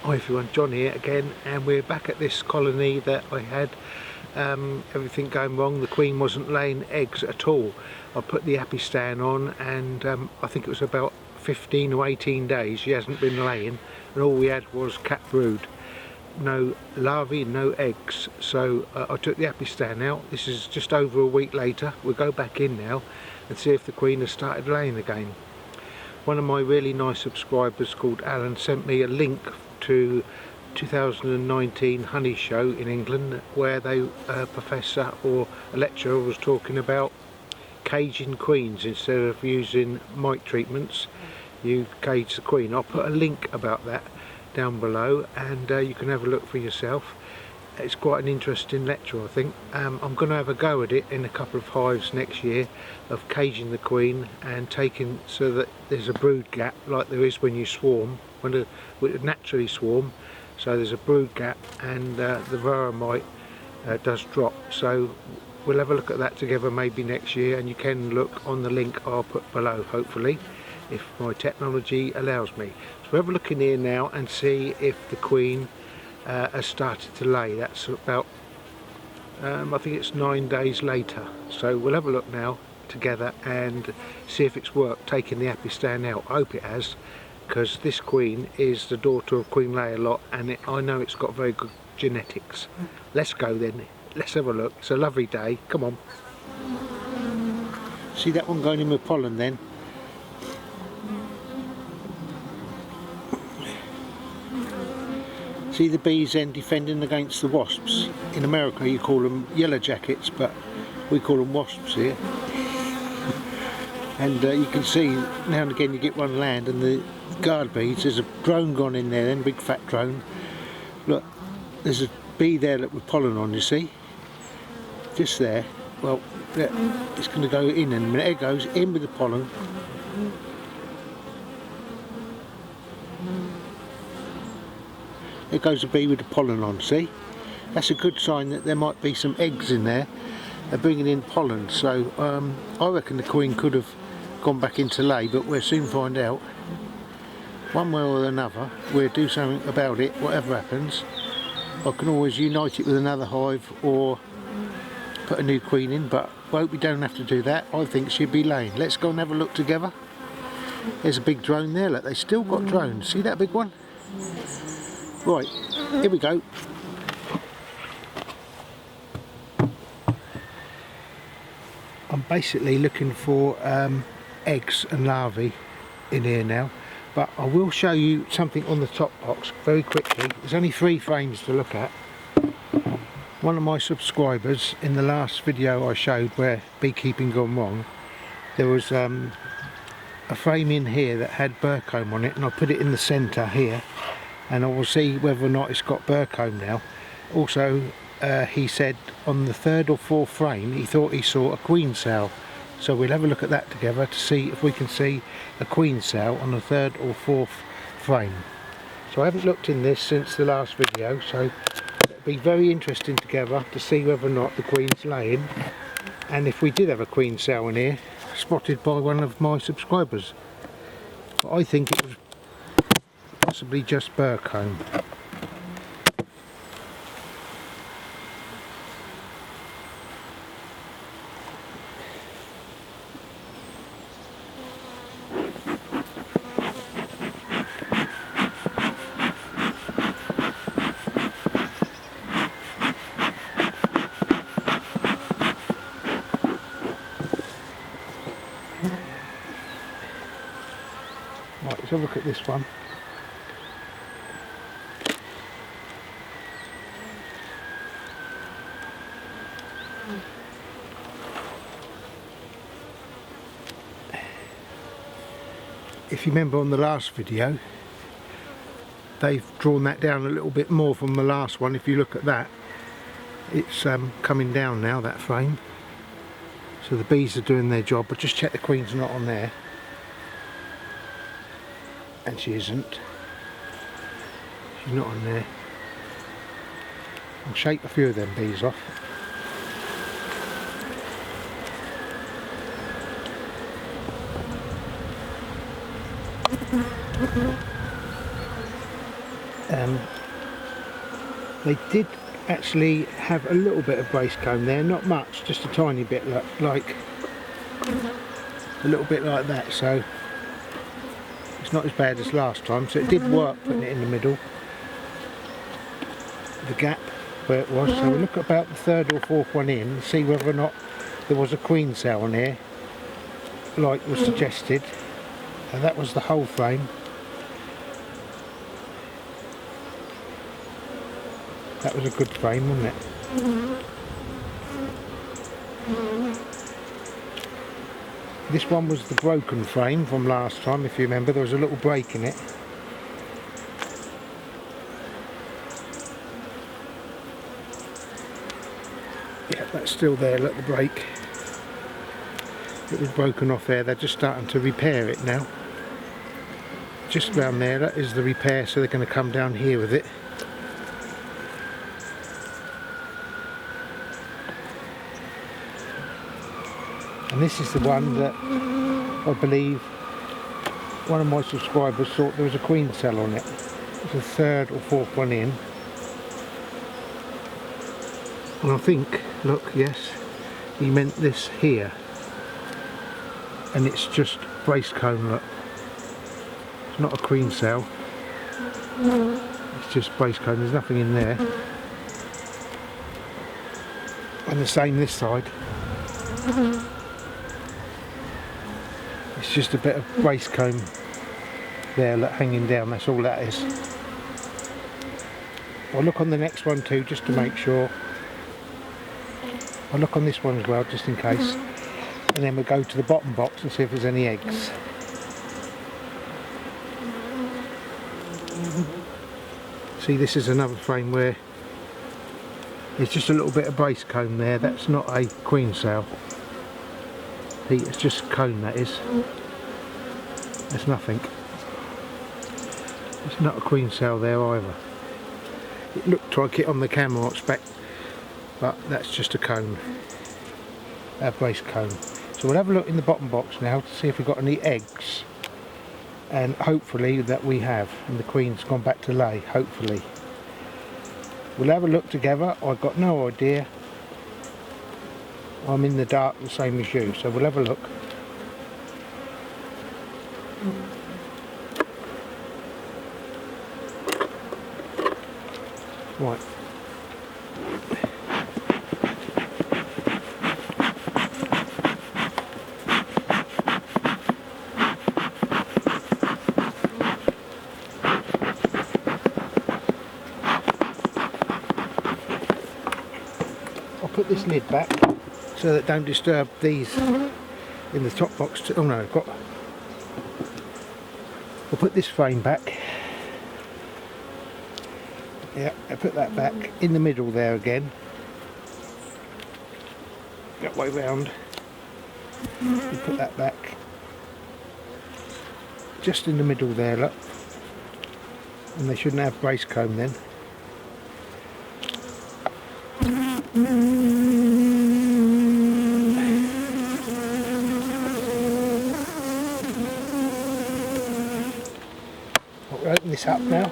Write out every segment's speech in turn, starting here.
Hi everyone, John here again, and we're back at this colony that I had everything going wrong. The queen wasn't laying eggs at all. I put the happy stand on, and I think it was about 15 or 18 days she hasn't been laying, and all we had was cat brood. No larvae, no eggs. So I took the happy stand out. This is just over a week later. We'll go back in now and see if the queen has started laying again. One of my really nice subscribers called Alan sent me a link to 2019 honey show in England, where a professor or a lecturer was talking about caging queens. Instead of using mite treatments, you cage the queen. I'll put a link about that down below, and you can have a look for yourself. It's quite an interesting lecture, I think. I'm going to have a go at it in a couple of hives next year, of caging the queen and taking so that there's a brood gap like there is when you swarm, when it naturally swarm. So there's a brood gap, and the varroa mite does drop. So we'll have a look at that together maybe next year, and you can look on the link I'll put below, hopefully, if my technology allows me. So we'll have a look in here now and see if the queen has started to lay. That's about I think it's 9 days later. So we'll have a look now together and see if it's worked taking the happy stand out. I hope it has, because this queen is the daughter of Queen Lay-a-Lot, and I know it's got very good genetics. Let's go then, let's have a look. It's a lovely day, come on. See that one going in with pollen then? See the bees then defending against the wasps. In America you call them yellow jackets, but we call them wasps here. And you can see now and again you get one land, and the guard bees, there's a drone gone in there then, big fat drone. Look, there's a bee there with pollen on, you see? Just there. Well, it's going to go in a minute. It goes in with the pollen. There goes a bee with the pollen on, see? That's a good sign that there might be some eggs in there. They're bringing in pollen, so I reckon the queen could have gone back into lay, but we'll soon find out. One way or another, we'll do something about it, whatever happens. I can always unite it with another hive or put a new queen in, but I hope we don't have to do that. I think she'll be laying. Let's go and have a look together. There's a big drone there, look, they still got drones. See that big one? Right, here we go. I'm basically looking for eggs and larvae in here now, but I will show you something on the top box very quickly. There's only 3 frames to look at. One of my subscribers, in the last video I showed where beekeeping gone wrong, there was a frame in here that had burrcomb on it, and I put it in the centre here, and I will see whether or not it's got burrcomb now. Also, he said on the 3rd or 4th frame he thought he saw a queen cell, so we'll have a look at that together to see if we can see a queen cell on the 3rd or 4th frame. So I haven't looked in this since the last video, so it'll be very interesting together to see whether or not the queen's laying, and if we did have a queen cell in here spotted by one of my subscribers. But I think it was possibly just burrcomb. Right, let's have a look at this one. If you remember on the last video, they've drawn that down a little bit more from the last one. If you look at that, it's coming down now, that frame. So the bees are doing their job, but just check the queen's not on there. And she isn't. She's not on there. I'll shake a few of them bees off. They did actually have a little bit of brace comb there, not much, just a tiny bit, like a little bit like that, so it's not as bad as last time. So it did work putting it in the middle, the gap where it was. So we'll look at about the third or fourth one in and see whether or not there was a queen cell on here like was suggested, and that was the whole frame. That was a good frame, wasn't it? This one was the broken frame from last time, if you remember. There was a little break in it. Yeah, that's still there, look, the break. It was broken off there. They're just starting to repair it now. Just around there, that is the repair, so they're going to come down here with it. And this is the one that I believe one of my subscribers thought there was a queen cell on it. It's the third or fourth one in. And I think, look, yes, he meant this here. And it's just brace comb, look. It's not a queen cell. It's just brace comb, there's nothing in there. And the same this side. It's just a bit of brace comb there, look, hanging down, that's all that is. I'll look on the next one too, just to make sure. I'll look on this one as well, just in case. And then we'll go to the bottom box and see if there's any eggs. See, this is another frame where there's just a little bit of brace comb there. That's not a queen cell. It's just comb, that is. There's nothing. It's not a queen cell there either. It looked like it on the camera, I expect, but that's just a comb, a brace comb. So we'll have a look in the bottom box now to see if we've got any eggs, and hopefully that we have, and the queen's gone back to lay, hopefully. We'll have a look together. I've got no idea. I'm in the dark the same as you, so we'll have a look. Right. I'll put this lid back so that don't disturb these in the top box. Oh no, I've got. I'll put this frame back. Yeah, I put that back in the middle there again. That way round. You put that back. Just in the middle there, look. And they shouldn't have brace comb then. I'll open this up now.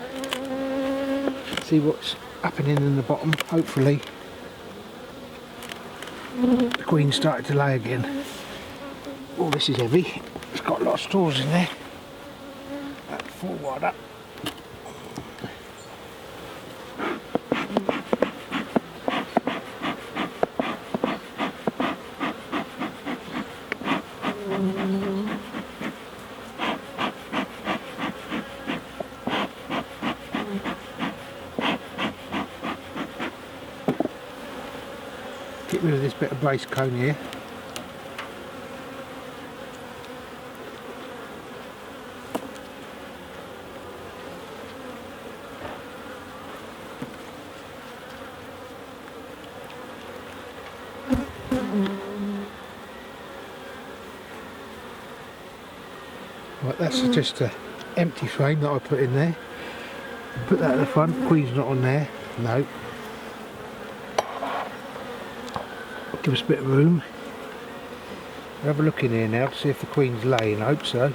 See what's happening in the bottom. Hopefully the queen started to lay again. Oh, this is heavy. It's got a lot of straws in there. That's full wide up. Get rid of this bit of brace comb here. Right, that's just an empty frame that I put in there. Put that at the front. Queen's not on there. No. Give us a bit of room. We'll have a look in here now to see if the queen's laying. I hope so.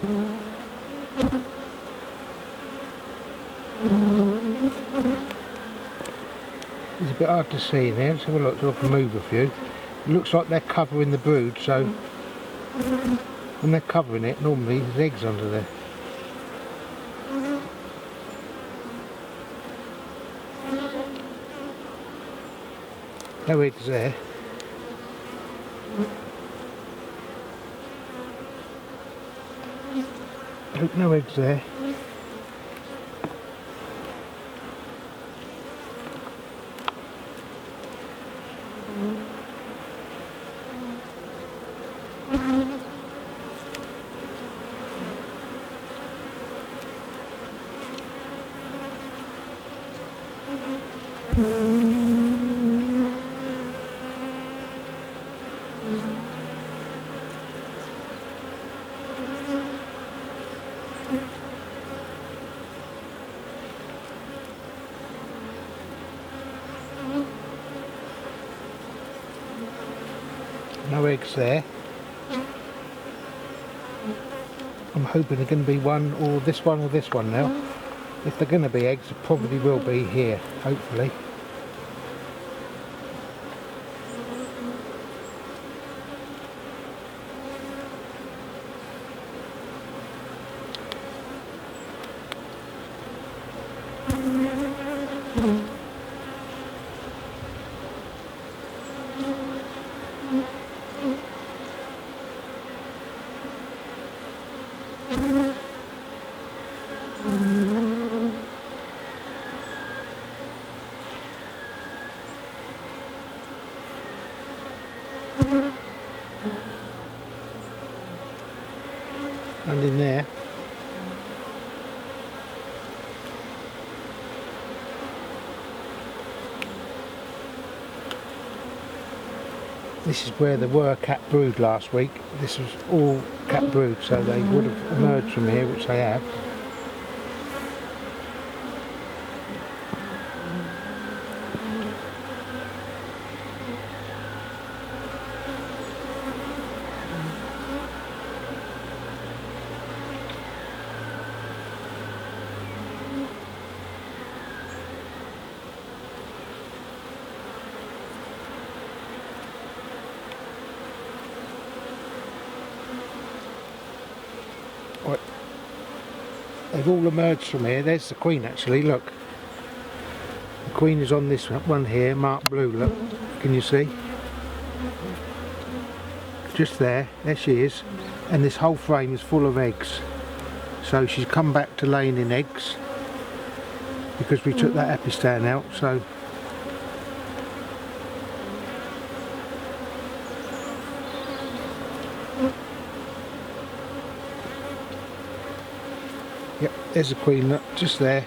It's a bit hard to see in there. Let's have a look so I can move a few. It looks like they're covering the brood, so when they're covering it, normally there's eggs under there. No eggs there. Nope, no eggs there. No eggs there. I'm hoping they're going to be one or this one now. If they're going to be eggs, it probably will be here, hopefully. And in there. This is where there were cat brood last week. This was all cat brood, so they would have emerged from here, which they have. Right. They've all emerged from here. There's the queen actually, look. The queen is on this one here, marked blue, look. Can you see? Just there she is. And this whole frame is full of eggs. So she's come back to laying in eggs because we took that epistan out, so yep, there's a queen, look, just there.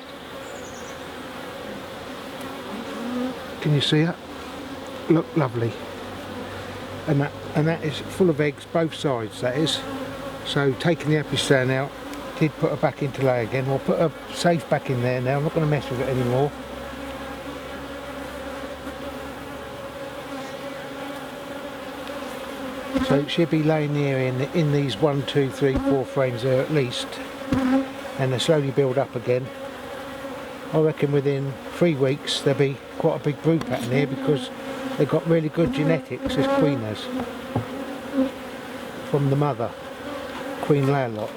Can you see her? Look, lovely. And that is full of eggs, both sides, that is. So taking the epistan out, did put her back into lay again. We'll put her safe back in there now. I'm not going to mess with it anymore. So she'll be laying here in these 1, 2, 3, 4 frames there at least, and they slowly build up again. I reckon within 3 weeks there'll be quite a big brood pattern here because they've got really good genetics, this queen has, from the mother, Queen Layer lot.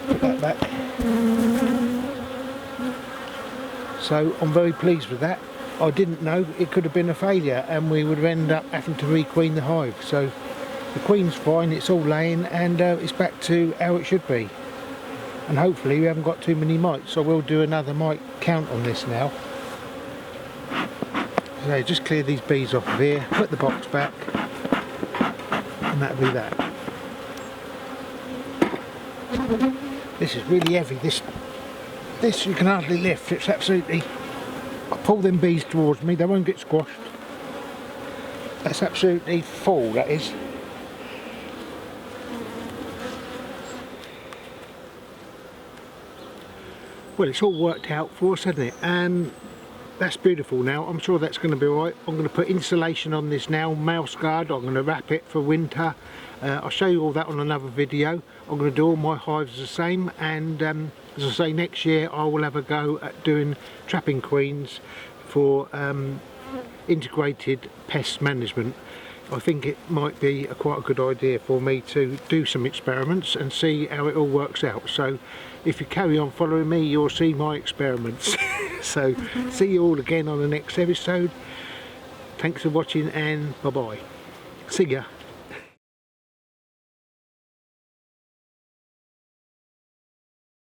Put that back. So I'm very pleased with that. I didn't know it could have been a failure and we would end up having to re-queen the hive. So the queen's fine, it's all laying, and it's back to how it should be. And hopefully we haven't got too many mites, so we'll do another mite count on this now. So just clear these bees off of here, put the box back, and that'll be that. This is really heavy, this you can hardly lift, it's absolutely... I pull them bees towards me, they won't get squashed. That's absolutely full, that is. Well, it's all worked out for us, hasn't it? That's beautiful now. I'm sure that's going to be alright. I'm going to put insulation on this now, mouse guard. I'm going to wrap it for winter. I'll show you all that on another video. I'm going to do all my hives the same, and as I say, next year I will have a go at doing trapping queens for integrated pest management. I think it might be quite a good idea for me to do some experiments and see how it all works out. So if you carry on following me, you'll see my experiments. So see you all again on the next episode. Thanks for watching, and bye bye. See ya.